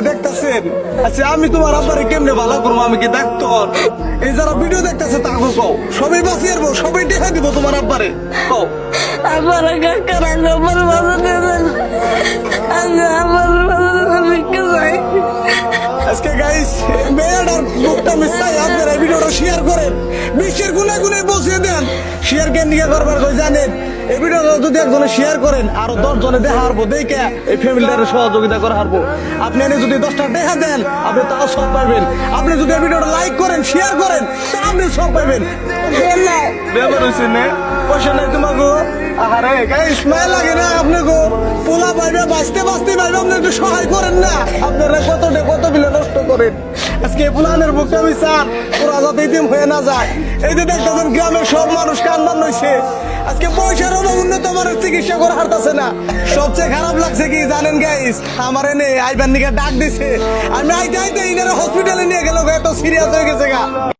দেখতেছেন আচ্ছা আমি তোমার আব্বারে কেমনে ভালো করবো? আমি কি ডাক্তার? এই যারা ভিডিও দেখতেছে তাকে কও সবাই বাঁচিয়ে আসবো, সবাই দেখা দিব তোমার আব্বারে। কও আমার আজকে গাইস মেয়েটার মুখটা মিশাই আপনারা ভিডিওটা শেয়ার করেন, বিশ্বের গুনে গুনে বসিয়ে দেন। শেয়ার কেন নিয়ে করবার কই জানেন? এই ভিডিওটা যদি একজনে শেয়ার করেন আরো 10 জনে দেখা হারবো, দেখে এই ফ্যামিলিটার সহযোগিতা করা হারবো। আপনি এনে যদি 10টা দেখা দেন আপনি তাও সব পাইবেন। আপনি যদি এই ভিডিওটা লাইক করেন শেয়ার করেন তা আপনি সব পাইবেন। ব্যাপার হয়েছে না, পয়সা নাই তোমাকে। আরে গাইস মায়া লাগে না আপনাকে? পোলা পাইবে বাঁচতে বাঁচতে পাইবে, আপনি একটু সহায় করেন না? আপনারা কত বিলে নষ্ট করেন। আজকে পুলানের বুকটা আমি চান ওরা যাতে ইতিম হয়ে না যায়। এই যে দেখতেছেন গ্রামের সব মানুষ কান্দান হয়েছে। আজকে পয়সার অভাব উন্নত মানের চিকিৎসা করা হারতেছে না। সবচেয়ে খারাপ লাগছে কি জানেন গাইস? আমার এনে আইবার নিকে ডাক দিছে, আমি আইতে আইতে ইনারা হসপিটালে নিয়ে গেল, এত সিরিয়াস হয়ে গেছে গা।